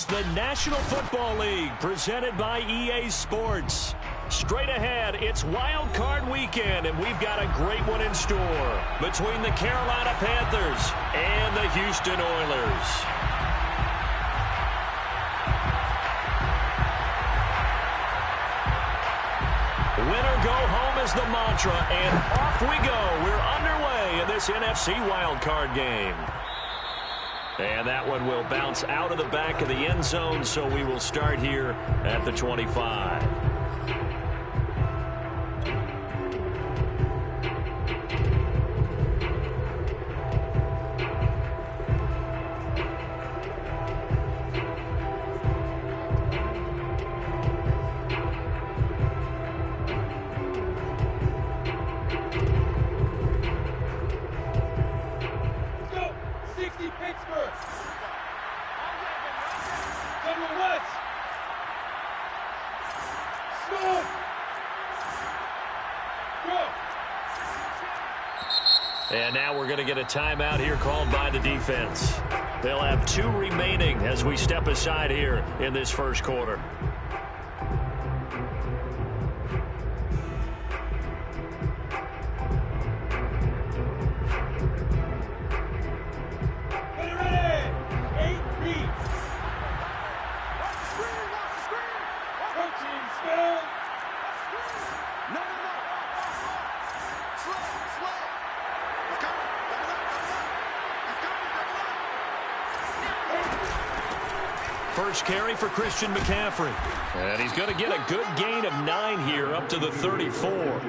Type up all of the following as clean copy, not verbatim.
is the National Football League, presented by EA Sports. Straight ahead, it's Wild Card Weekend, and we've got a great one in store between the Carolina Panthers and the Houston Oilers. Winner go home is the mantra, and off we go. We're underway in this NFC wildcard game. And that one will bounce out of the back of the end zone, so we will start here at the 25. And now we're going to get a timeout here called by the defense. They'll have 2 remaining as we step aside here in this first quarter. First carry for Christian McCaffrey. And he's going to get a good gain of 9 here up to the 34.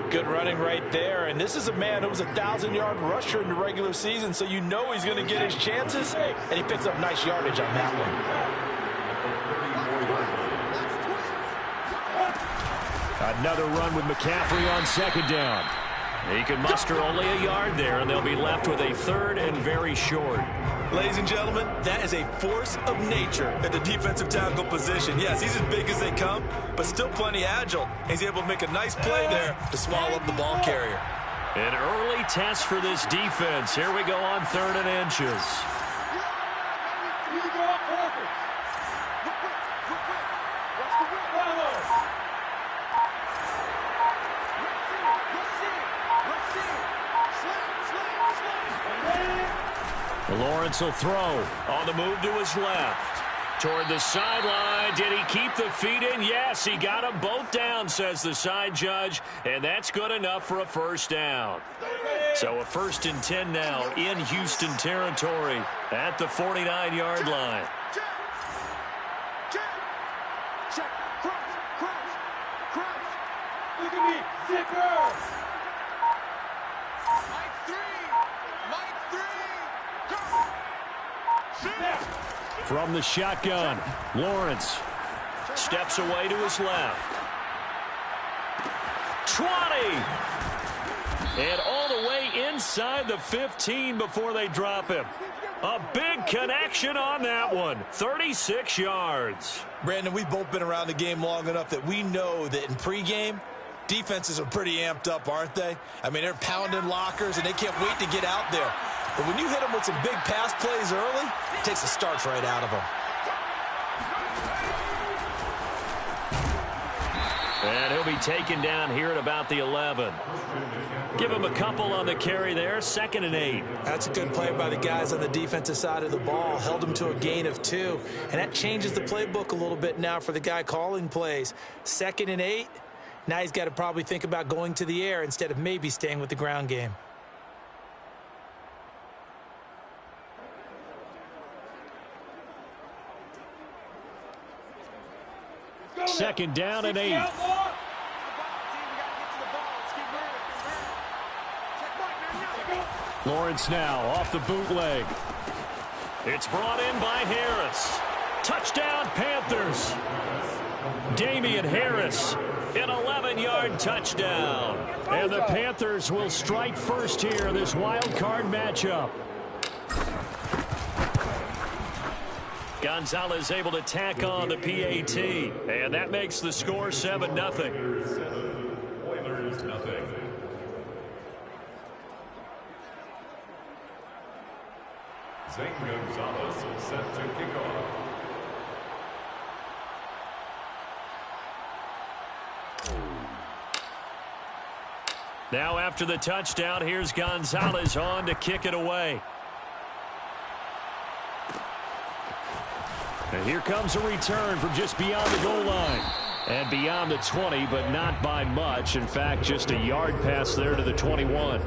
Good running right there. And this is a man who was a 1,000-yard rusher in the regular season, so you know he's going to get his chances. And he picks up nice yardage on that one. Another run with McCaffrey on second down. He can muster only a yard there, and they'll be left with a third and very short. Ladies and gentlemen, that is a force of nature at the defensive tackle position. Yes, he's as big as they come, but still plenty agile. He's able to make a nice play there to swallow up the ball carrier. An early test for this defense. Here we go on 3rd and inches. Lawrence will throw on the move to his left. Toward the sideline. Did he keep the feet in? Yes, he got them both down, says the side judge, and that's good enough for a first down. So a 1st and 10 now in Houston territory at the 49-yard line. Look at me, zipper! From the shotgun, Lawrence steps away to his left. 20! And all the way inside the 15 before they drop him. A big connection on that one. 36 yards. Brandon, we've both been around the game long enough that we know that in pregame, defenses are pretty amped up, aren't they? I mean, they're pounding lockers, and they can't wait to get out there. But when you hit them with some big pass plays early, it takes the starch right out of them. And he'll be taken down here at about the 11. Give him a couple on the carry there. 2nd and 8. That's a good play by the guys on the defensive side of the ball. Held him to a gain of 2. And that changes the playbook a little bit now for the guy calling plays. 2nd and 8. Now he's got to probably think about going to the air instead of maybe staying with the ground game. Second down and 8. Lawrence now off the bootleg. It's brought in by Harris. Touchdown, Panthers. Damian Harris, an 11-yard touchdown. And the Panthers will strike first here in this wild card matchup. Gonzalez able to tack on the PAT, and that makes the score 7-0. Oilers nothing. Zane Gonzalez set to kick off. Now after the touchdown, here's Gonzalez on to kick it away. And here comes a return from just beyond the goal line. And beyond the 20, but not by much. In fact, just a yard pass there to the 21.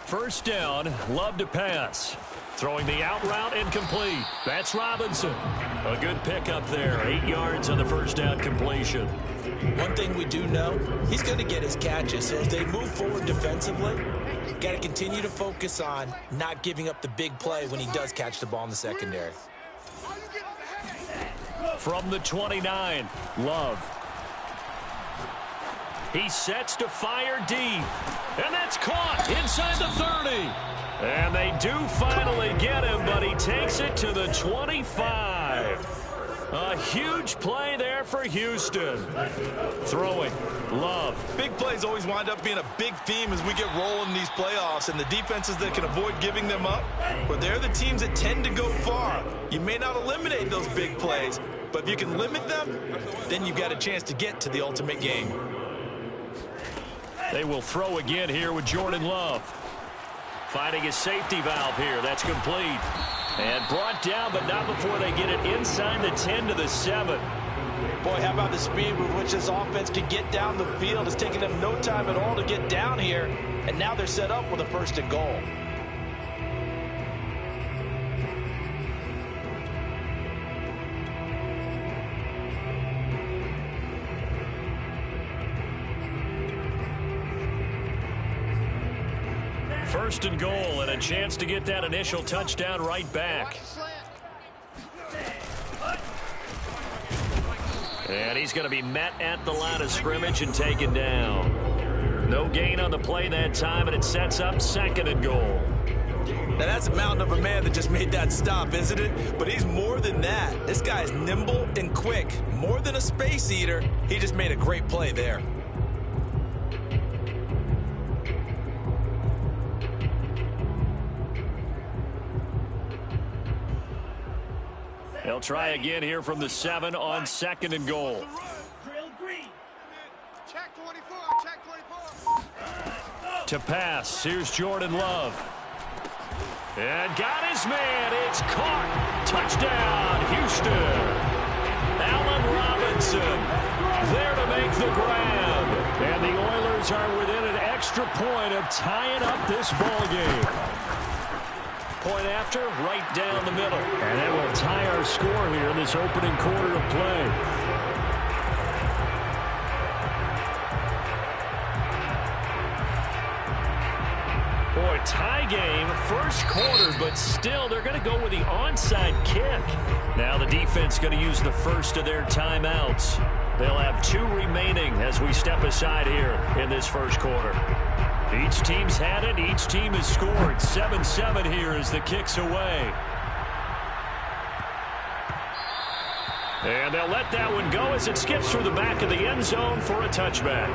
First down, Love to pass. Throwing the out route incomplete. That's Robinson. A good pickup there. 8 yards on the first down completion. One thing we do know, he's going to get his catches. So as they move forward defensively, got to continue to focus on not giving up the big play when he does catch the ball in the secondary. From the 29, Love. He sets to fire deep. And that's caught inside the 30. And they do finally get him, but he takes it to the 25. A huge play there for Houston. Throwing, Love. Big plays always wind up being a big theme as we get rolling in these playoffs, and the defenses that can avoid giving them up, but they're the teams that tend to go far. You may not eliminate those big plays, but if you can limit them, then you've got a chance to get to the ultimate game. They will throw again here with Jordan Love. Finding his safety valve here. That's complete. And brought down, but not before they get it inside the 10 to the 7. Boy, how about the speed with which this offense can get down the field? It's taken them no time at all to get down here. And now they're set up with a 1st and goal. First and goal, and a chance to get that initial touchdown right back. And he's going to be met at the line of scrimmage and taken down. No gain on the play that time, and it sets up 2nd and goal. Now that's a mountain of a man that just made that stop, isn't it? But he's more than that. This guy's nimble and quick. More than a space eater. He just made a great play there. They'll try again here from the 7 on 2nd and goal. To pass, here's Jordan Love. And got his man. It's caught. Touchdown, Houston. Allen Robinson there to make the grab. And the Oilers are within an extra point of tying up this ball game. Point after, right down the middle. And that will tie our score here in this opening quarter of play. Boy, tie game, first quarter, but still they're going to go with the onside kick. Now the defense going to use the first of their timeouts. They'll have 2 remaining as we step aside here in this first quarter. Each team's had it. Each team has scored. 7-7 here as the kick's away. And they'll let that one go as it skips through the back of the end zone for a touchback.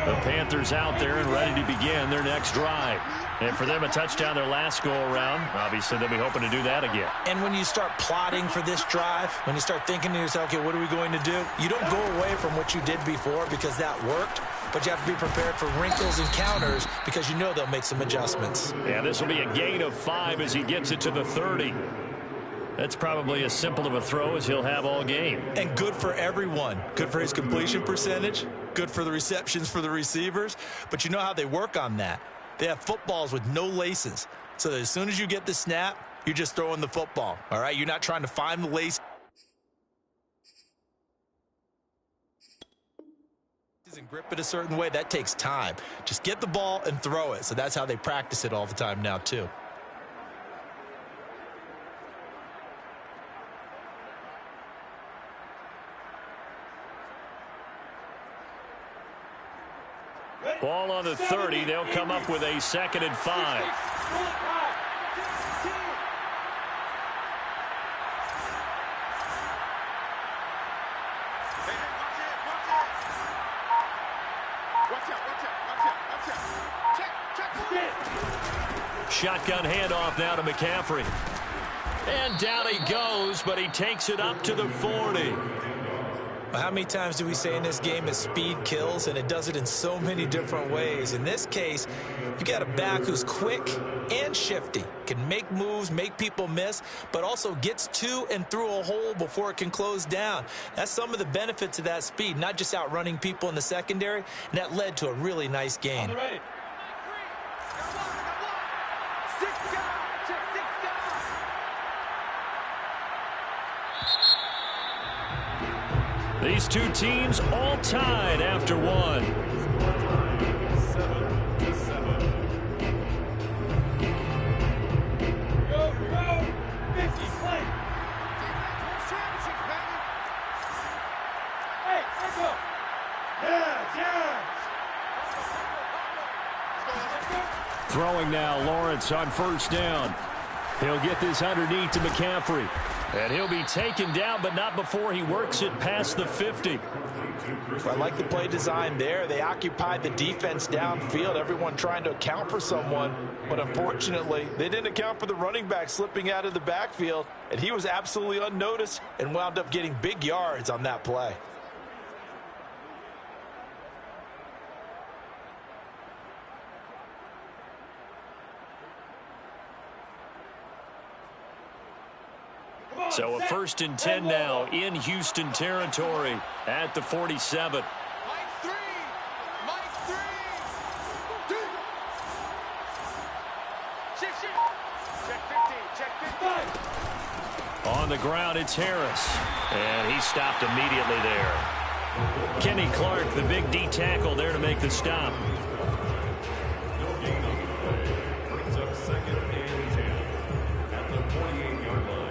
The Panthers out there and ready to begin their next drive. And for them, a touchdown their last go-around. Obviously, they'll be hoping to do that again. And when you start plotting for this drive, when you start thinking to yourself, okay, what are we going to do? You don't go away from what you did before because that worked, but you have to be prepared for wrinkles and counters because you know they'll make some adjustments. Yeah, this will be a gain of 5 as he gets it to the 30. That's probably as simple of a throw as he'll have all game. And good for everyone. Good for his completion percentage. Good for the receptions for the receivers. But you know how they work on that. They have footballs with no laces. So that as soon as you get the snap, you're just throwing the football. All right? You're not trying to find the lace. And grip it a certain way, that takes time. Just get the ball and throw it. So that's how they practice it all the time now, too. Ball on the 30. They'll come up with a 2nd and 5. Shotgun handoff now to McCaffrey. And down he goes, but he takes it up to the 40. Well, how many times do we say in this game that speed kills, and it does it in so many different ways? In this case, you got a back who's quick and shifty, can make moves, make people miss, but also gets to and through a hole before it can close down. That's some of the benefits of that speed, not just outrunning people in the secondary, and that led to a really nice gain. These two teams all tied after one. 7-7. Go, 50, play. Hey, let's go. Yes. Throwing now, Lawrence on 1st down. He'll get this underneath to McCaffrey. And he'll be taken down, but not before he works it past the 50. I like the play design there. They occupied the defense downfield, everyone trying to account for someone. But unfortunately, they didn't account for the running back slipping out of the backfield, and he was absolutely unnoticed and wound up getting big yards on that play. So a 1st and 10 now in Houston territory at the 47. On the ground, it's Harris. And he stopped immediately there. Kenny Clark, the big D tackle there to make the stop. Brings up 2nd and 10 at the 48-yard line.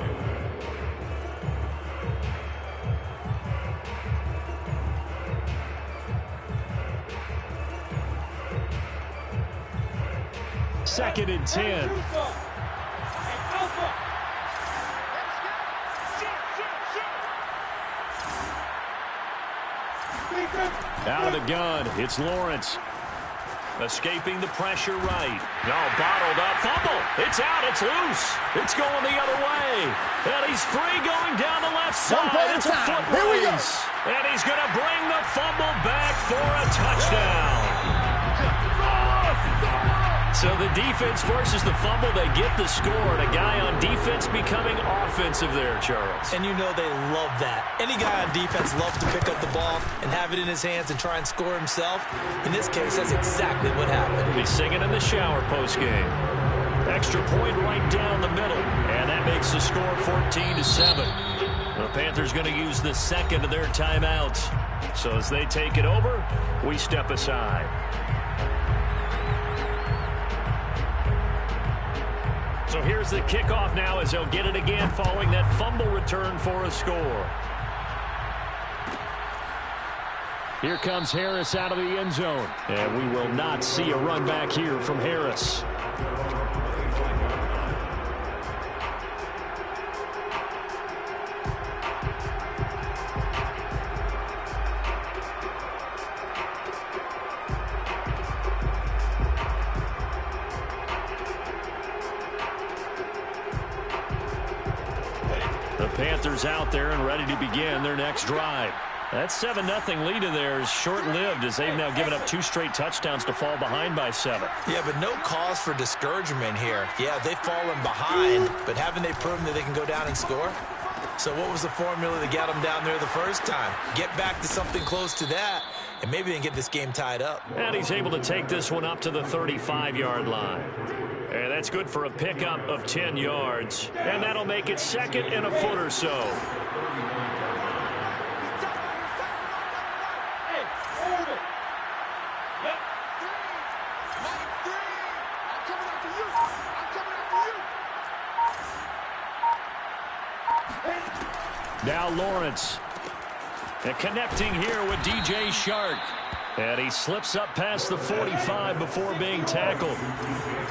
Second and 10. Out of the gun, it's Lawrence. Escaping the pressure right. No, bottled up. Fumble. It's out. It's loose. It's going the other way. And he's free going down the left side. It's a foot race. And he's going to bring the fumble back for a touchdown. So the defense forces the fumble. They get the score. And a guy on defense becoming offensive there, Charles. And you know they love that. Any guy on defense loves to pick up the ball and have it in his hands and try and score himself. In this case, that's exactly what happened. He'll be singing in the shower postgame. Extra point right down the middle. And that makes the score 14-7. The Panthers going to use the 2nd of their timeouts. So as they take it over, we step aside. So here's the kickoff now as they'll get it again following that fumble return for a score. Here comes Harris out of the end zone. And we will not see a run back here from Harris. Panthers out there and ready to begin their next drive. That 7-0 lead of theirs short-lived as they've now given up 2 straight touchdowns to fall behind by 7. Yeah, but no cause for discouragement here. Yeah, they've fallen behind, but haven't they proven that they can go down and score? So what was the formula that got them down there the first time? Get back to something close to that, and maybe they can get this game tied up. And he's able to take this one up to the 35-yard line. And that's good for a pickup of 10 yards. And that'll make it 2nd and a foot or so. Now Lawrence. And connecting here with DJ Shark. And he slips up past the 45 before being tackled.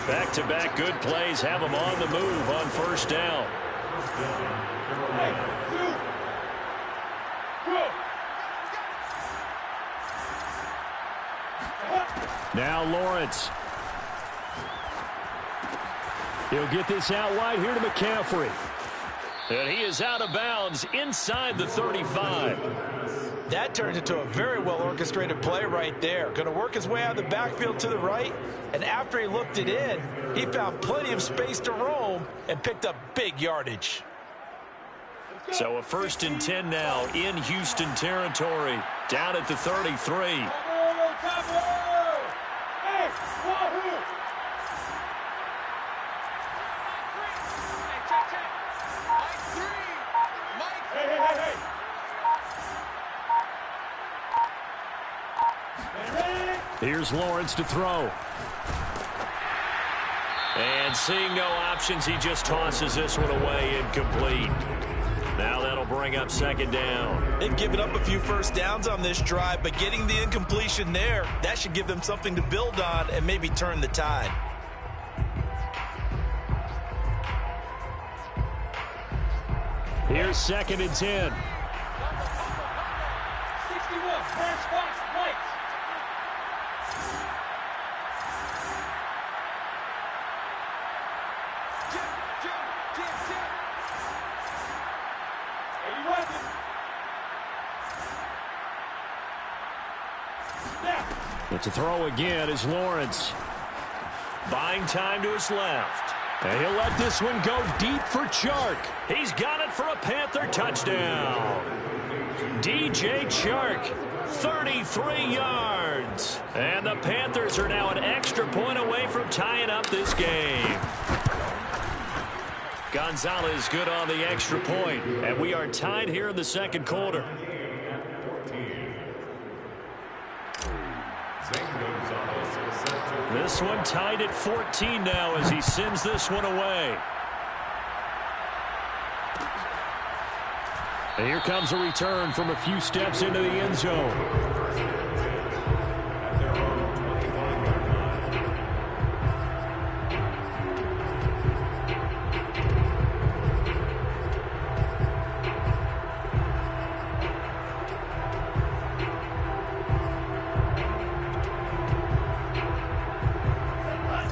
Back-to-back good plays have him on the move on first down. Now Lawrence. He'll get this out wide here to McCaffrey. And he is out of bounds inside the 35. That turned into a very well-orchestrated play right there. Going to work his way out of the backfield to the right, and after he looked it in, he found plenty of space to roam and picked up big yardage. So a 1st and 10 now in Houston territory, down at the 33. Here's Lawrence to throw. And seeing no options, he just tosses this one away incomplete. Now that'll bring up 2nd down. They've given up a few first downs on this drive, but getting the incompletion there, that should give them something to build on and maybe turn the tide. Here's 2nd and 10. 61, Branch Fox, White. But to throw again is Lawrence. Buying time to his left. And he'll let this one go deep for Chark. He's got it for a Panther touchdown. DJ Chark, 33 yards. And the Panthers are now an extra point away from tying up this game. Gonzalez good on the extra point. And we are tied here in the 2nd quarter. This one tied at 14 now as he sends this one away. And here comes a return from a few steps into the end zone.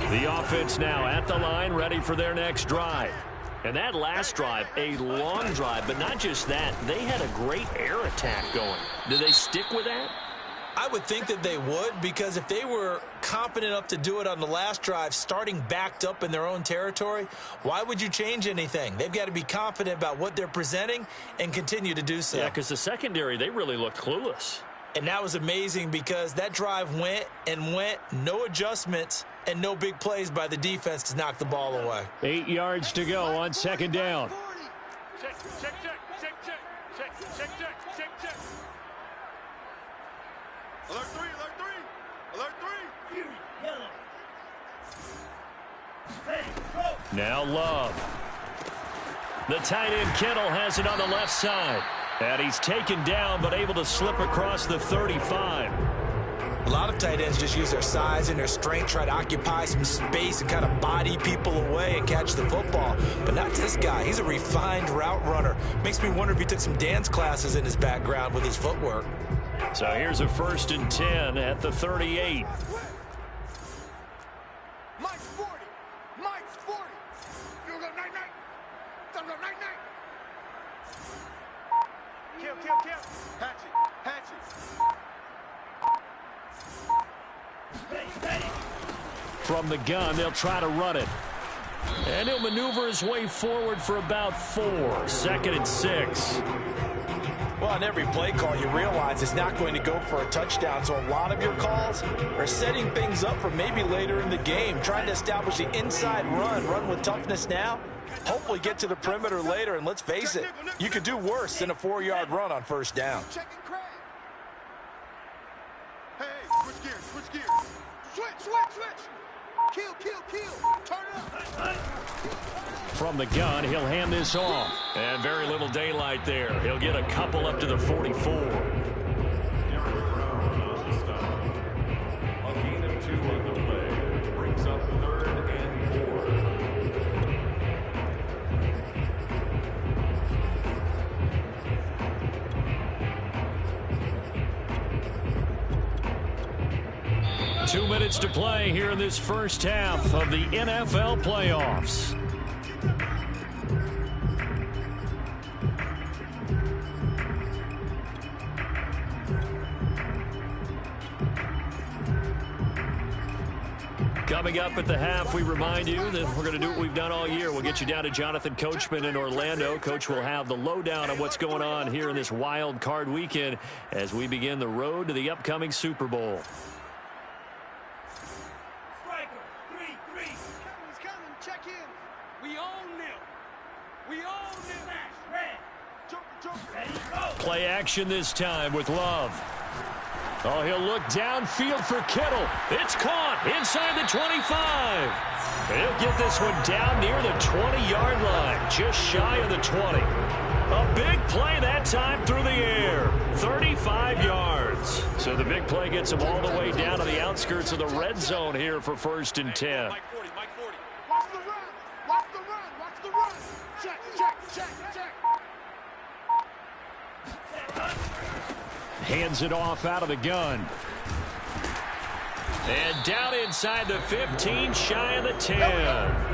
The offense now at the line, ready for their next drive. And that last drive, a long drive, but not just that. They had a great air attack going. Do they stick with that? I would think that they would, because if they were competent enough to do it on the last drive, starting backed up in their own territory, why would you change anything? They've got to be confident about what they're presenting and continue to do so. Yeah, because the secondary, they really looked clueless. And that was amazing because that drive went and went, no adjustments, and no big plays by the defense to knock the ball away. 8 yards to go on 2nd down. Check, check, check, check, check, check, check, check, check, check. Alert 3, alert 3, alert 3. Yellow. Ready, go. Now Love. The tight end Kittle has it on the left side. And he's taken down but able to slip across the 35. A lot of tight ends just use their size and their strength, try to occupy some space and kind of body people away and catch the football. But not this guy. He's a refined route runner. Makes me wonder if he took some dance classes in his background with his footwork. So here's a 1st and 10 at the 38. Mike's 40. Mike's 40. You go night-night. Don't go night-night. Kill, kill, kill. Hatchet, hatchet. From the gun, they'll try to run it. And he'll maneuver his way forward for about 4. 2nd and 6. Well, on every play call, you realize it's not going to go for a touchdown. So a lot of your calls are setting things up for maybe later in the game, trying to establish the inside run with toughness now, hopefully get to the perimeter later. And let's face it, you could do worse than a 4-yard run on 1st down. Hey, switch gears, switch gears. Switch, switch, switch. Kill, kill, kill. Turn it up. from the gun. He'll hand this off. And very little daylight there. He'll get a couple up to the 44. A gain of 2 on the play. Brings up 3rd and 4. Two minutes to play here in this first half of the NFL playoffs. Coming up at the half, we remind you that we're going to do what we've done all year. We'll get you down to Jonathan Coachman in Orlando. Coach will have the lowdown on what's going on here in this wild card weekend as we begin the road to the upcoming Super Bowl. Play action this time with Love. Oh, he'll look downfield for Kittle. It's caught inside the 25. He'll get this one down near the 20-yard line, just shy of the 20. A big play that time through the air, 35 yards. So the big play gets him all the way down to the outskirts of the red zone here for 1st and 10. Mike 40, Mike 40. Watch the run. Watch the run. Watch the run. Check, check, check, check. Hands it off out of the gun. And down inside the 15, shy of the 10.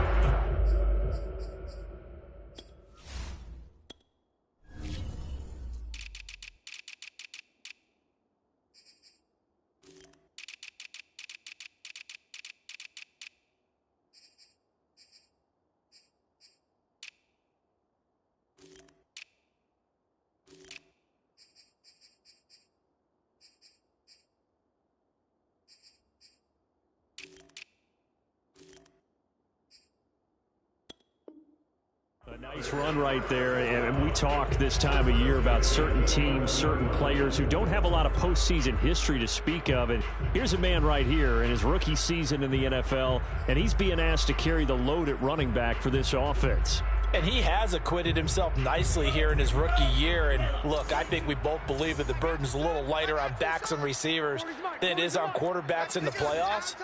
A nice run right there, and we talk this time of year about certain teams, certain players who don't have a lot of postseason history to speak of. And here's a man right here in his rookie season in the NFL, and he's being asked to carry the load at running back for this offense. And he has acquitted himself nicely here in his rookie year. And look, I think we both believe that the burden's a little lighter on backs and receivers than it is on quarterbacks in the playoffs.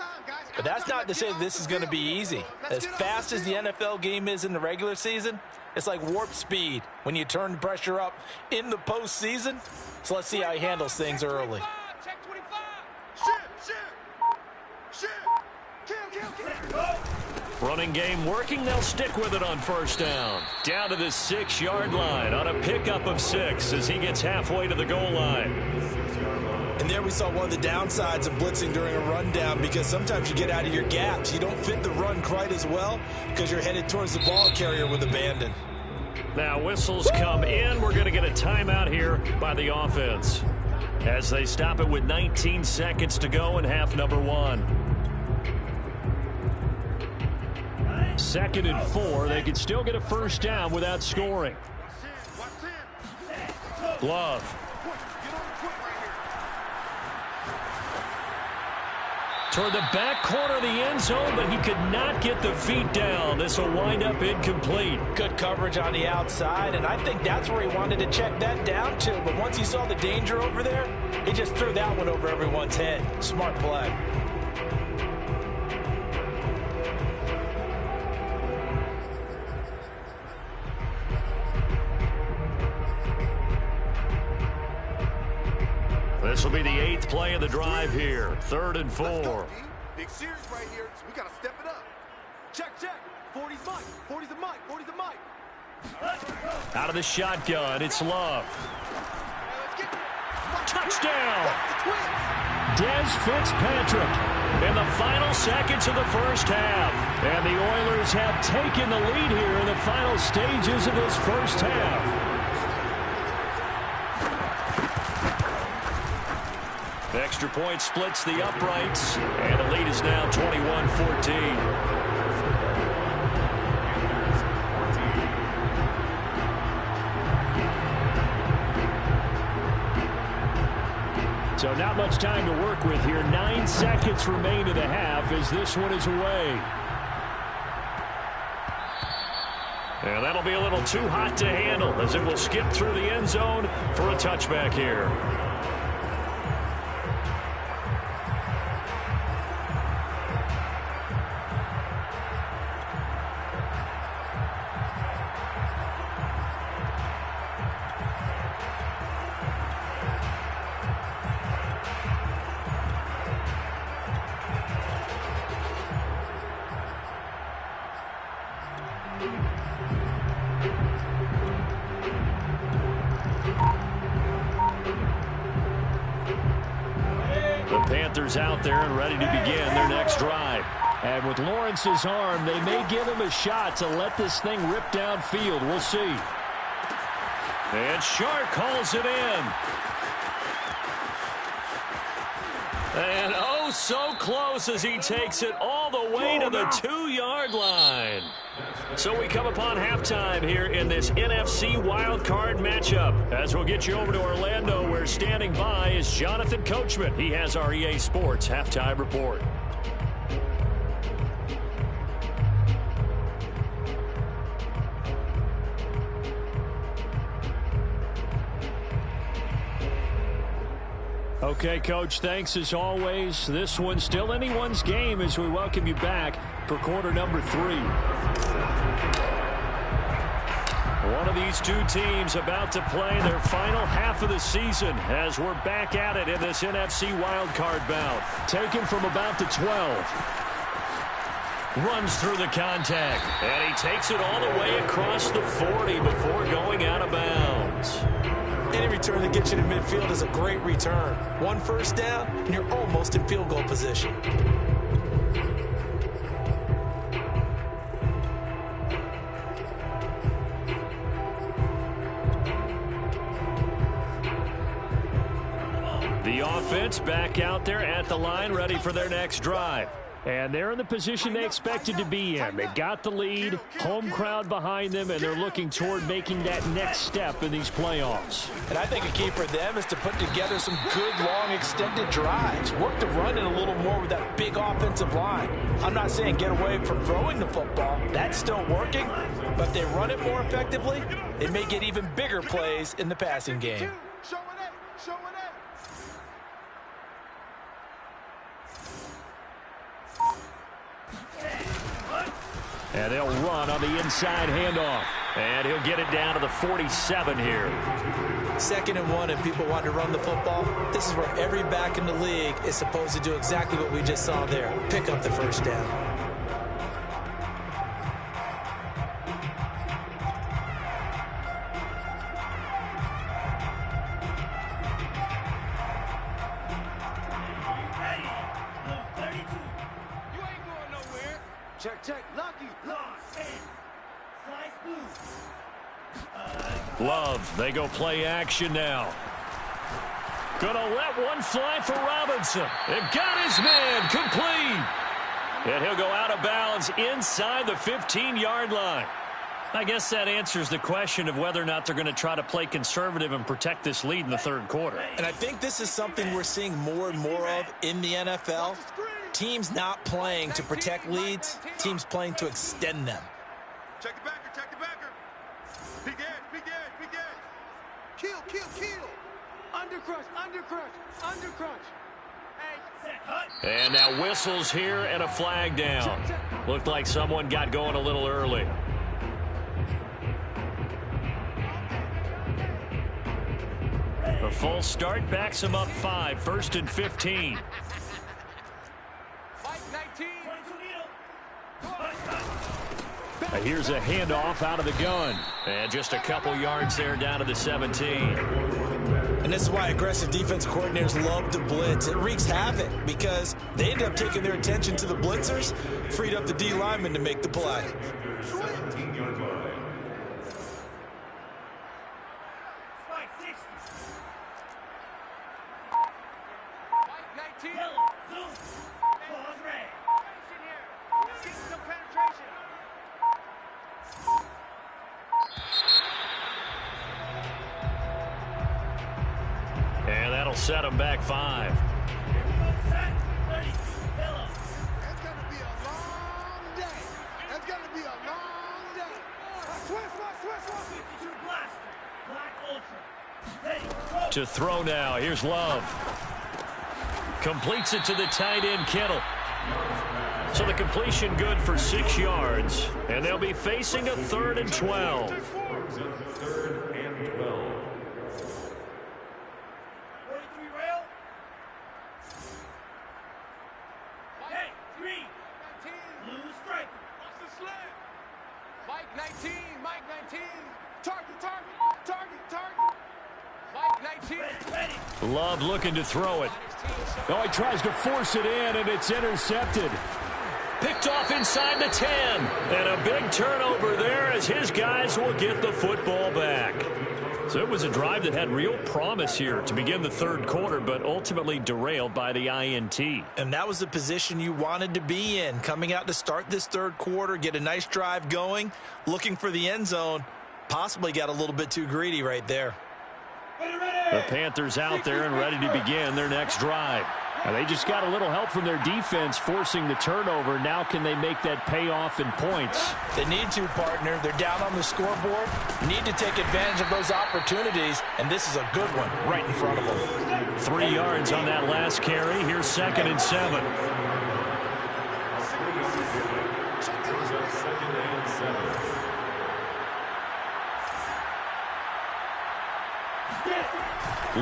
But that's not to say this is going to be easy. As fast as the NFL game is in the regular season, it's like warp speed when you turn the pressure up in the postseason. So let's see how he handles things early. Running game working. They'll stick with it on 1st down. Down to the 6-yard line on a pickup of 6 as he gets halfway to the goal line. And there we saw one of the downsides of blitzing during a rundown, because sometimes you get out of your gaps. You don't fit the run quite as well because you're headed towards the ball carrier with abandon. Now whistles come in. We're going to get a timeout here by the offense as they stop it with 19 seconds to go in half number 1. 2nd and 4. They could still get a 1st down without scoring. Love. Toward the back corner of the end zone, but he could not get the feet down. This will wind up incomplete. Good coverage on the outside, and I think that's where he wanted to check that down to. But once he saw the danger over there, he just threw that one over everyone's head. Smart play. This will be the 8th play of the drive here. 3rd and 4. Big series right here, so we got to step it up. Check, check. 40's Mike. 40's a Mike. 40's a Mike. Out of the shotgun, it's Love. Touchdown! Des Fitzpatrick in the final seconds of the 1st half. And the Oilers have taken the lead here in the final stages of this 1st half. Extra point splits the uprights, and the lead is now 21-14. So not much time to work with here. 9 seconds remain in the half as this one is away. And that'll be a little too hot to handle as it will skip through the end zone for a touchback here. Panthers out there and ready to begin their next drive. And with Lawrence's arm, they may give him a shot to let this thing rip downfield. We'll see. And Shark calls it in. And oh, so close as he takes it all the way to the 2-yard line. So we come upon halftime here in this NFC wildcard matchup. As we'll get you over to Orlando, where standing by is Jonathan Coachman. He has our EA Sports halftime report. Okay, Coach, thanks as always. This one's still anyone's game as we welcome you back for quarter number 3. One of these two teams about to play their final half of the season as we're back at it in this NFC wildcard bout. Taken from about the 12. Runs through the contact, and he takes it all the way across the 40 before going out of bounds. Any return that gets you to midfield is a great return. One first down, and you're almost in field goal position. The offense back out there at the line, ready for their next drive. And they're in the position they expected to be in. They've got the lead, home crowd behind them, and they're looking toward making that next step in these playoffs. And I think a key for them is to put together some good, long, extended drives. Work the run in a little more with that big offensive line. I'm not saying get away from throwing the football. That's still working. But if they run it more effectively, they may get even bigger plays in the passing game. And they'll run on the inside handoff. And he'll get it down to the 47 here. 2nd and 1, and people want to run the football. This is where every back in the league is supposed to do exactly what we just saw there. Pick up the first down. Check, Lucky. Love, they go play action now. Gonna let one fly for Robinson. And got his man complete. And he'll go out of bounds inside the 15-yard line. I guess that answers the question of whether or not they're going to try to play conservative and protect this lead in the 3rd quarter. And I think this is something we're seeing more and more of in the NFL. Teams not playing to protect leads, teams playing to extend them. Check the backer, check the backer. Big edge. Kill. Undercrush. And now whistles here and a flag down. Looked like someone got going a little early. A full start backs him up 5, 1st and 15. Here's a handoff out of the gun. And just a couple yards there down to the 17. And this is why aggressive defense coordinators love to blitz. It wreaks havoc because they end up taking their attention to the blitzers, freed up the D lineman to make the play. 17-yard line. And that'll set him back 5. That's gonna be a long day. To throw now. Here's Love. Completes it to the tight end, Kittle. So the completion good for 6 yards. And they'll be facing a 3rd and 12. 3rd and 12. Mike 19, Mike 19. Target. Mike 19. Love looking to throw it. Oh, he tries to force it in, and it's intercepted. Picked off inside the 10. And a big turnover there as his guys will get the football back. So it was a drive that had real promise here to begin the 3rd quarter, but ultimately derailed by the INT. And that was the position you wanted to be in, coming out to start this 3rd quarter, get a nice drive going, looking for the end zone. Possibly got a little bit too greedy right there. The Panthers out there and ready to begin their next drive. And they just got a little help from their defense forcing the turnover. Now can they make that pay off in points? They need to, partner. They're down on the scoreboard. Need to take advantage of those opportunities, and this is a good one right in front of them. 3 yards on that last carry. Here's 2nd and 7.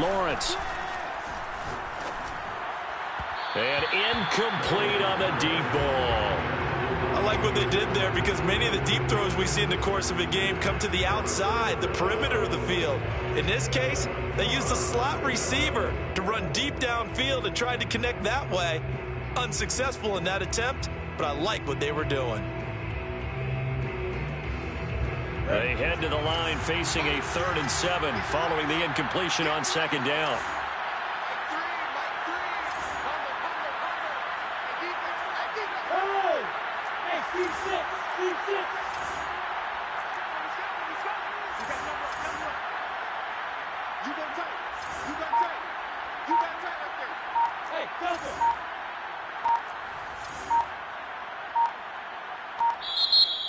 Lawrence. And incomplete on the deep ball. I like what they did there because many of the deep throws we see in the course of a game come to the outside, the perimeter of the field. In this case, they used a slot receiver to run deep downfield and tried to connect that way. Unsuccessful in that attempt, but I like what they were doing. They head to the line facing a 3rd and 7 following the incompletion on 2nd down.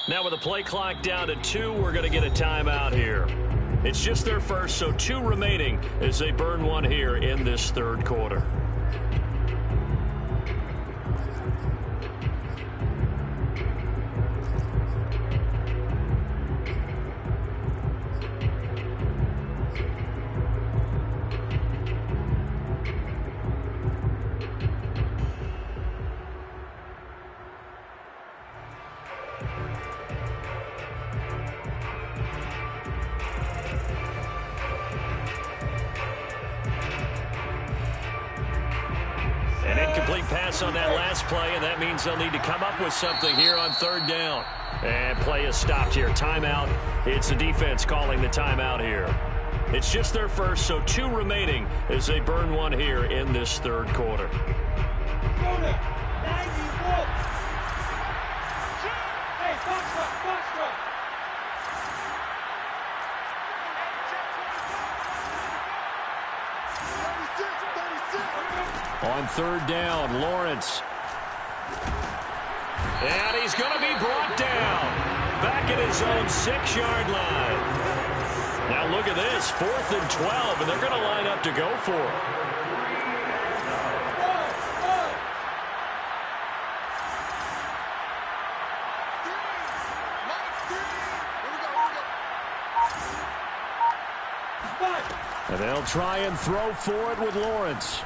Now with the play clock down to 2, we're going to get a timeout here. It's just their first, so 2 remaining as they burn one here in this 3rd quarter. Pass on that last play, and that means they'll need to come up with something here on 3rd down. And play is stopped here. Timeout. It's the defense calling the timeout here. It's just their first, so 2 remaining as they burn one here in this 3rd quarter. On 3rd down, Lawrence. And he's going to be brought down. Back at his own 6-yard line. Now look at this, 4th and 12, and they're going to line up to go for it. And they'll try and throw for it with Lawrence.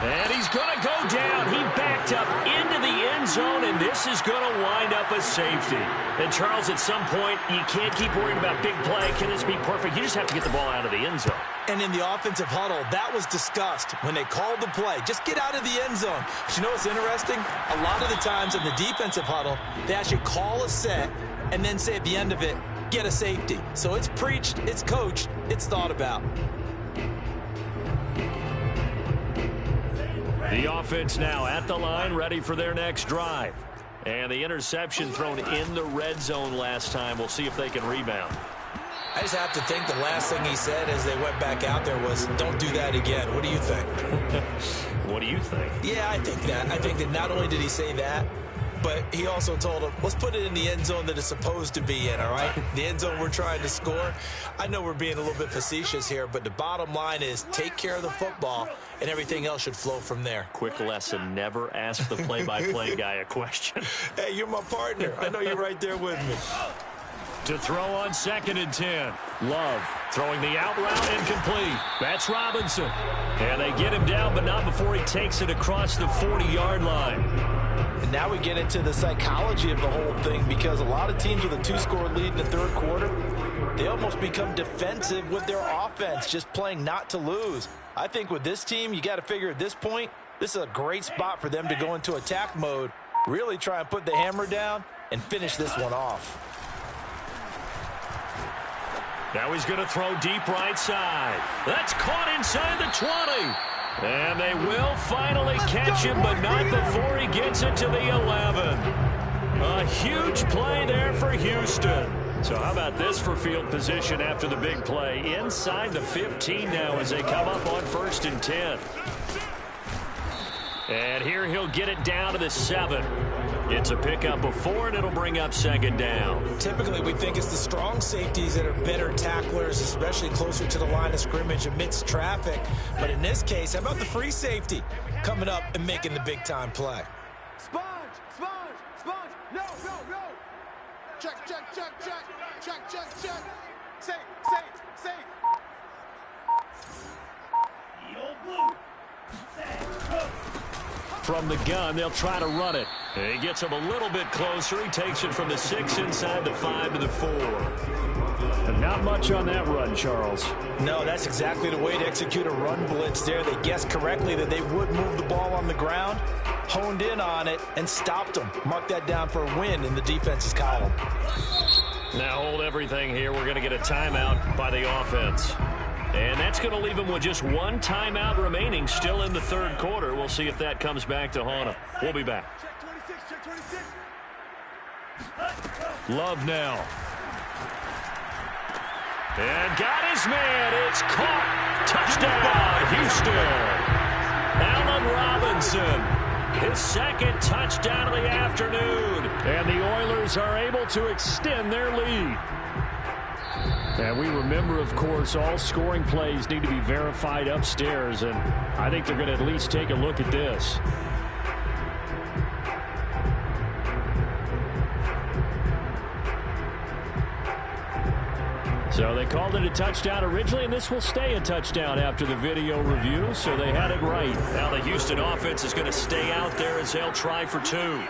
And he's going to go down. He backed up into the end zone, and this is going to wind up a safety. And, Charles, at some point, you can't keep worrying about big play. Can this be perfect? You just have to get the ball out of the end zone. And in the offensive huddle, that was discussed when they called the play. Just get out of the end zone. But you know what's interesting? A lot of the times in the defensive huddle, they actually call a set and then say at the end of it, get a safety. So it's preached, it's coached, it's thought about. The offense now at the line, ready for their next drive. And the interception thrown in the red zone last time. We'll see if they can rebound. I just have to think the last thing he said as they went back out there was, don't do that again. What do you think? What do you think? Yeah, I think that. I think that not only did he say that, but he also told him, let's put it in the end zone that it's supposed to be in, all right? The end zone we're trying to score. I know we're being a little bit facetious here, but the bottom line is take care of the football, and everything else should flow from there. Quick lesson, never ask the play-by-play guy a question. Hey, you're my partner. I know you're right there with me. To throw on 2nd and 10. Love throwing the out route incomplete. That's Robinson. And they get him down, but not before he takes it across the 40-yard line. And now we get into the psychology of the whole thing, because a lot of teams with a 2-score lead in the third quarter, they almost become defensive with their offense, just playing not to lose. I think with this team, you got to figure at this point, this is a great spot for them to go into attack mode, really try and put the hammer down and finish this one off. Now he's going to throw deep right side. That's caught inside the 20. And they will finally catch him, but not before he gets it to the 11. A huge play there for Houston. So how about this for field position after the big play? Inside the 15 now as they come up on 1st and 10. And here he'll get it down to the 7. It's a pickup of 4, and it'll bring up 2nd down. Typically, we think it's the strong safeties that are better tacklers, especially closer to the line of scrimmage amidst traffic. But in this case, how about the free safety coming up and making the big-time play? Sponge, sponge, sponge. No, no, no. Check, check, check, check. Check, check, check. Safe, safe, safe. From the gun, they'll try to run it. He gets him a little bit closer. He takes it from the 6 inside the 5 to the 4. And not much on that run, Charles. No, that's exactly the way to execute a run blitz there. They guessed correctly that they would move the ball on the ground, honed in on it, and stopped them. Mark that down for a win in the defense's column. Now hold everything here. We're going to get a timeout by the offense. And that's going to leave him with just one timeout remaining still in the third quarter. We'll see if that comes back to haunt him. We'll be back. Check 26, check 26. Love now. And got his man. It's caught. Touchdown, Houston. Allen Robinson. His 2nd touchdown of the afternoon. And the Oilers are able to extend their lead. And we remember, of course, all scoring plays need to be verified upstairs, and I think they're going to at least take a look at this. So they called it a touchdown originally, and this will stay a touchdown after the video review, so they had it right. Now the Houston offense is going to stay out there as they'll try for 2.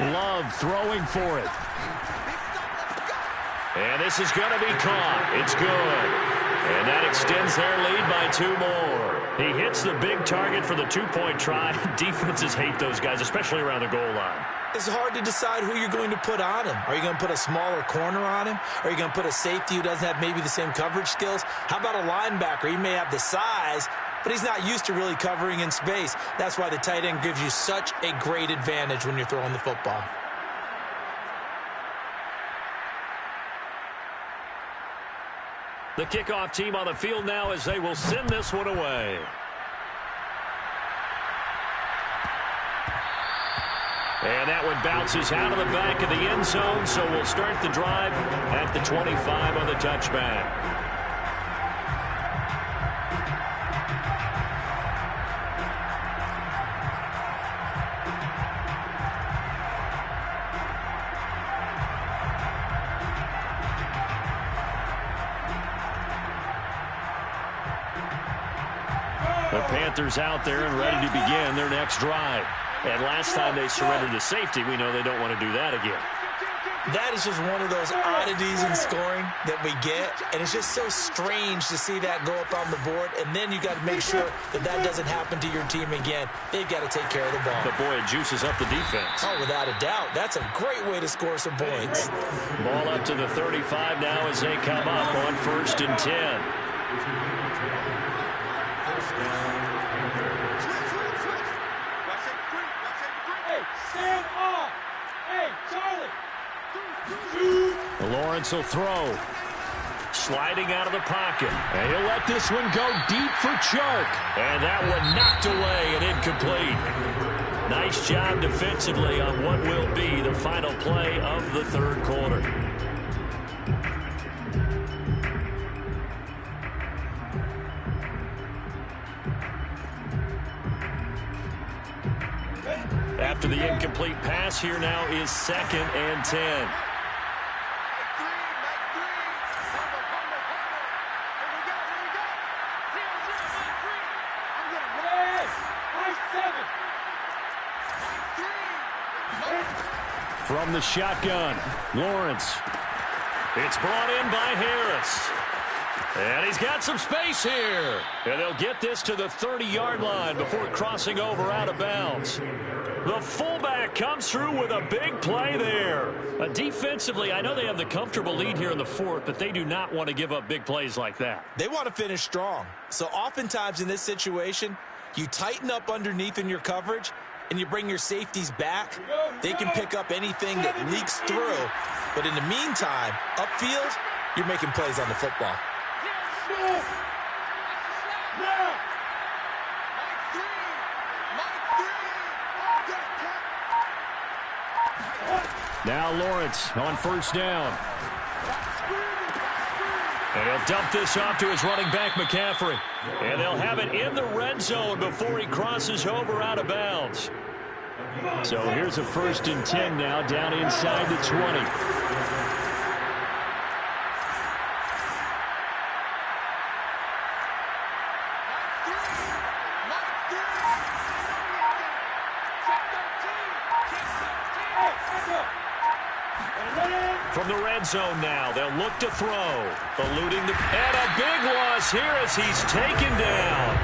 Love throwing for it. And this is going to be caught. It's good. And that extends their lead by 2 more. He hits the big target for the 2-point try. Defenses hate those guys, especially around the goal line. It's hard to decide who you're going to put on him. Are you going to put a smaller corner on him? Are you going to put a safety who doesn't have maybe the same coverage skills? How about a linebacker? He may have the size, but he's not used to really covering in space. That's why the tight end gives you such a great advantage when you're throwing the football. The kickoff team on the field now as they will send this one away. And that one bounces out of the back of the end zone, so we'll start the drive at the 25 on the touchback. The Panthers out there and ready to begin their next drive. And last time they surrendered to safety, we know they don't want to do that again. That is just one of those oddities in scoring that we get, and it's just so strange to see that go up on the board, and then you got to make sure that that doesn't happen to your team again. They've got to take care of the ball. But boy, it juices up the defense. Oh, without a doubt. That's a great way to score some points. Ball up to the 35 now as they come up on 1st and 10. Lawrence will throw. sliding out of the pocket. And he'll let this one go deep for Chark. And that one knocked away and incomplete. Nice job defensively on what will be the final play of the third quarter. After the incomplete pass, here now is 2nd and 10. From the shotgun, Lawrence. It's brought in by Harris. And he's got some space here. And they'll get this to the 30-yard line before crossing over out of bounds. The fullback comes through with a big play there. Defensively, I know they have the comfortable lead here in the fourth, but they do not want to give up big plays like that. They want to finish strong. So oftentimes in this situation, you tighten up underneath in your coverage, and you bring your safeties back. They can pick up anything that leaks through. But in the meantime, upfield, you're making plays on the football. Now Lawrence on first down. And he'll dump this off to his running back, McCaffrey. And they'll have it in the red zone before he crosses over out of bounds. So here's a 1st and 10 now, down inside the 20. From the red zone now, they'll look to throw. Eluding the... And a big loss here as he's taken down.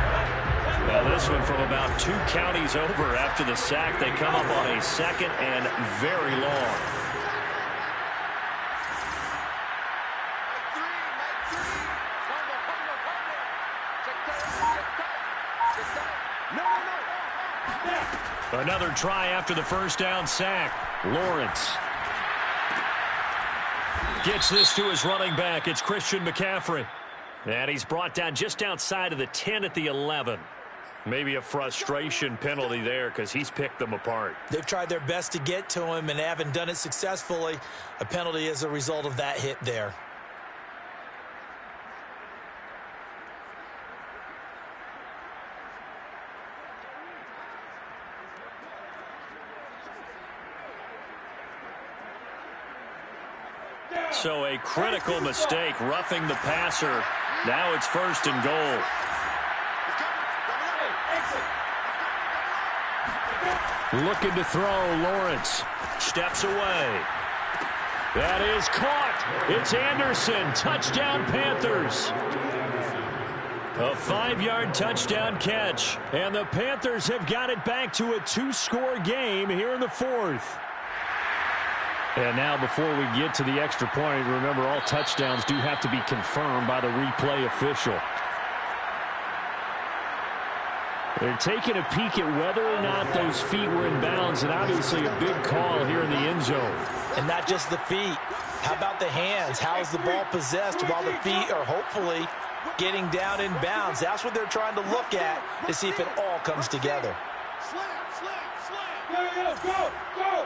Now this one from about 2 counties over after the sack. They come up on a 2nd and very long. Another try after the first down sack. Lawrence gets this to his running back. It's Christian McCaffrey. And he's brought down just outside of the 10 at the 11. Maybe a frustration penalty there because he's picked them apart. They've tried their best to get to him and haven't done it successfully. A penalty as a result of that hit there. So a critical mistake, roughing the passer. Now it's 1st and goal. Looking to throw, Lawrence steps away. That is caught. It's Anderson. Touchdown, Panthers. A 5-yard touchdown catch. And the Panthers have got it back to a 2-score game here in the fourth. And now before we get to the extra point, remember all touchdowns do have to be confirmed by the replay official. They're taking a peek at whether or not those feet were in bounds, and obviously a big call here in the end zone. And not just the feet. How about the hands? How's the ball possessed while the feet are hopefully getting down in bounds? That's what they're trying to look at to see if it all comes together. Go!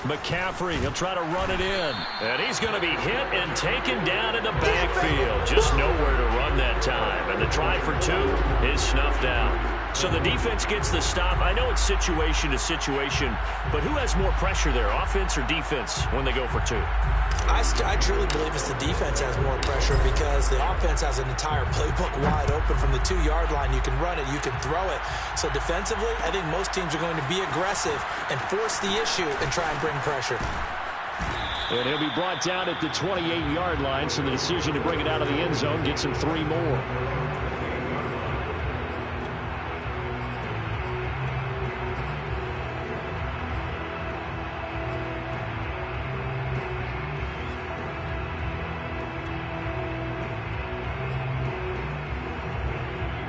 McCaffrey, he'll try to run it in. And he's going to be hit and taken down in the backfield. Just nowhere to run that time. And the try for 2 is snuffed out. So the defense gets the stop. I know it's situation to situation, but who has more pressure there, offense or defense, when they go for 2? I truly believe it's the defense has more pressure because the offense has an entire playbook wide open from the 2-yard line. You can run it, you can throw it. So defensively, I think most teams are going to be aggressive and force the issue and try and bring pressure. And he'll be brought down at the 28-yard line, so the decision to bring it out of the end zone gets him 3 more.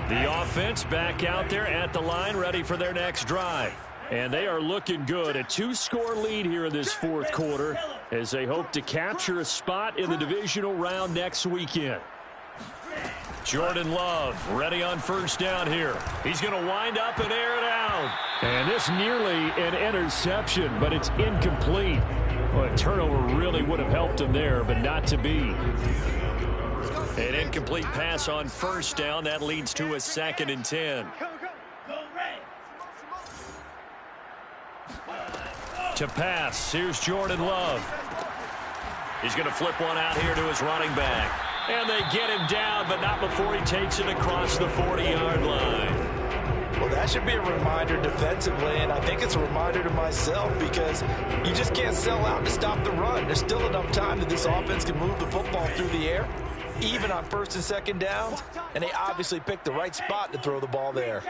The offense back out there at the line, ready for their next drive. And they are looking good. A 2-score lead here in this fourth quarter. as they hope to capture a spot in the divisional round next weekend. Jordan Love ready on first down here. He's going to wind up and air it out. And this nearly an interception, but it's incomplete. Well, a turnover really would have helped him there, but not to be. An incomplete pass on first down. That leads to a 2nd and 10. To pass, here's Jordan Love. He's going to flip one out here to his running back. And they get him down, but not before he takes it across the 40-yard line. Well, that should be a reminder defensively, and I think it's a reminder to myself because you just can't sell out to stop the run. There's still enough time that this offense can move the football through the air, even on 1st and 2nd downs, and they obviously picked the right spot to throw the ball there.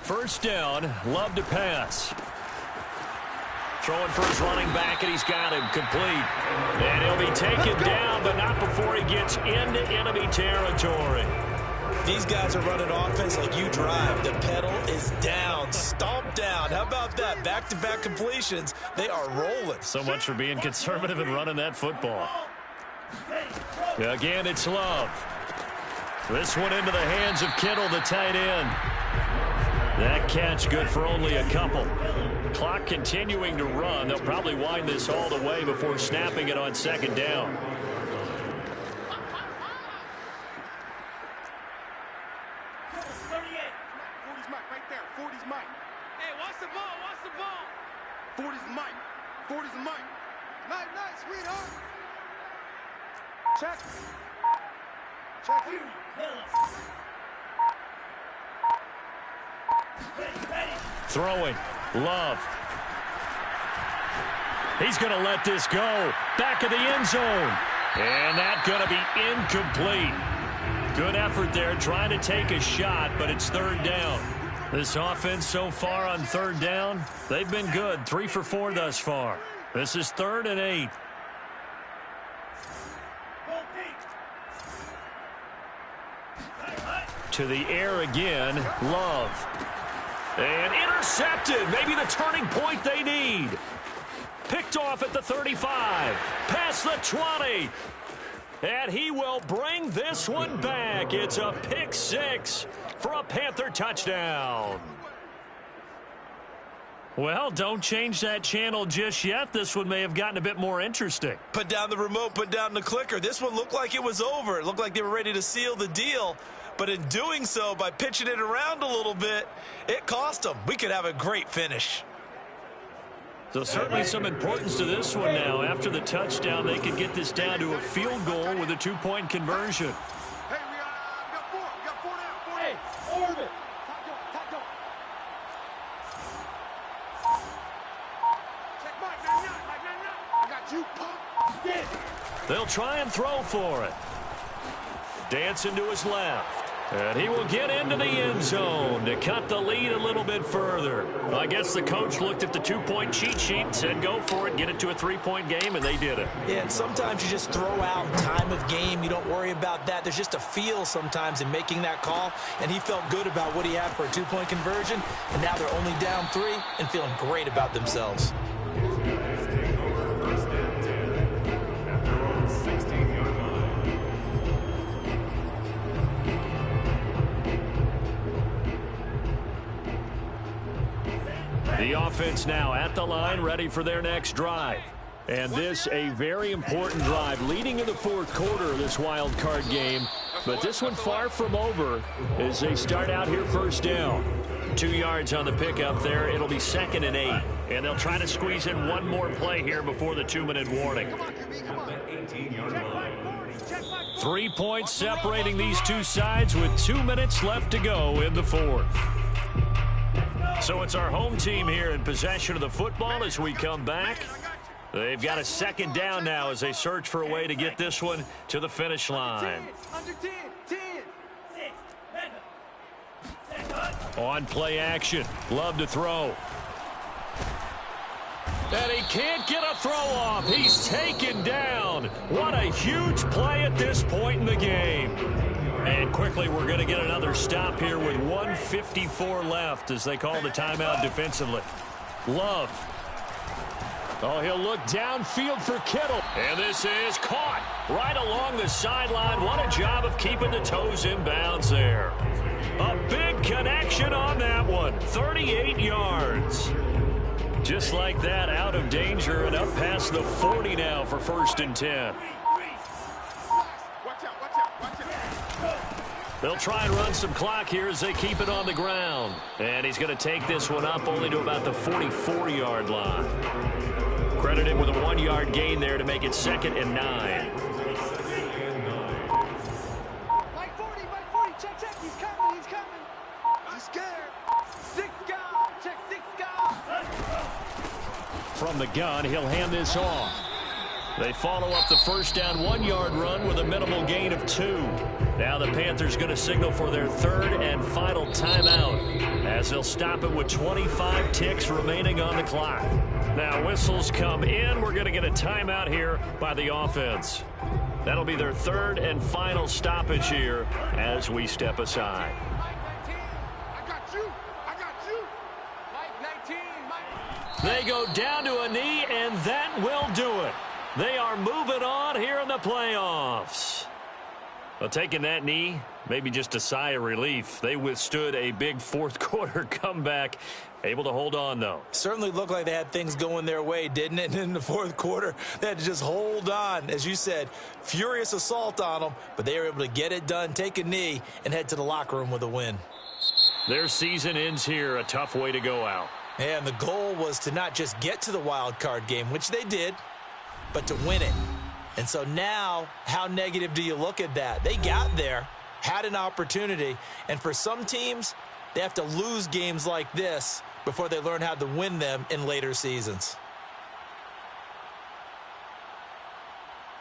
First down, Love to pass. Throwing for his running back, and he's got him complete. And he'll be taken down, but not before he gets into enemy territory. These guys are running offense like you drive. The pedal is down, stomp down. How about that? Back-to-back completions. They are rolling. So much for being conservative and running that football. Again, it's Love. This one into the hands of Kittle, the tight end. That catch good for only a couple. Clock continuing to run. They'll probably wind this all the way before snapping it on 2nd down. Check. Check. Throwing. Love. He's going to let this go. Back of the end zone. And that's going to be incomplete. Good effort there trying to take a shot, but it's 3rd down. This offense so far on 3rd down, they've been good. 3 for 4 thus far. This is 3rd and 8. To the air again, Love. And intercepted. Maybe the turning point they need. Picked off at the 35. Past the 20. And he will bring this one back. It's a pick 6 for a Panther touchdown. Well, don't change that channel just yet. This one may have gotten a bit more interesting. Put down the remote, put down the clicker. This one looked like it was over. It looked like they were ready to seal the deal. But in doing so, by pitching it around a little bit, it cost them. We could have a great finish. So certainly some importance to this one now. After the touchdown, they could get this down to a field goal with a 2-point conversion. Hey, we got 4. We got 4 now. 4 hey, orbit. Top dog. Check Mike. 99. I got you, punk. Yeah. They'll try and throw for it. Dancing to his left. And he will get into the end zone to cut the lead a little bit further. Well, I guess the coach looked at the 2-point cheat sheet and said, go for it, get it to a 3-point game, and they did it. Yeah, and sometimes you just throw out time of game. You don't worry about that. There's just a feel sometimes in making that call, and he felt good about what he had for a 2-point conversion, and now they're only down 3 and feeling great about themselves. The offense now at the line, ready for their next drive. And this a very important drive leading in the 4th quarter of this wild card game. But this one far from over as they start out here 1st down. 2 yards on the pickup there. It'll be 2nd and 8. And they'll try to squeeze in one more play here before the 2-minute warning. 3 points separating these two sides with 2 minutes left to go in the 4th. So it's our home team here in possession of the football as we come back. They've got a 2nd down now as they search for a way to get this one to the finish line. On play action, Love to throw. And he can't get a throw off. He's taken down. What a huge play at this point in the game. And quickly, we're going to get another stop here with 1:54 left as they call the timeout defensively. Love Oh, he'll look downfield for Kittle. And this is caught right along the sideline. What a job of keeping the toes in bounds there. A big connection on that one. 38 yards. Just like that, out of danger and up past the 40 now for 1st and 10. They'll try and run some clock here as they keep it on the ground. And he's going to take this one up only to about the 44-yard line. Credit him with a 1-yard gain there to make it 2nd and 9. Mike 40, check, he's coming. He's scared. 6 guys, check 6 guys. From the gun, he'll hand this off. They follow up the first down 1-yard run with a minimal gain of 2. Now the Panthers going to signal for their 3rd and final timeout as they'll stop it with 25 ticks remaining on the clock. Now whistles come in. We're going to get a timeout here by the offense. That'll be their 3rd and final stoppage here as we step aside. Mike 19, I got you. Mike 19, Mike. They go down to a knee, and that will do it. They are moving on here in the playoffs. Well, taking that knee, maybe just a sigh of relief. They withstood a big 4th quarter comeback. Able to hold on, though. Certainly looked like they had things going their way, didn't it? In the 4th quarter, they had to just hold on. As you said, furious assault on them, but they were able to get it done, take a knee, and head to the locker room with a win. Their season ends here. A tough way to go out. And the goal was to not just get to the wild card game, which they did, but to win it. And so now, how negative do you look at that? They got there, had an opportunity, and for some teams, they have to lose games like this before they learn how to win them in later seasons.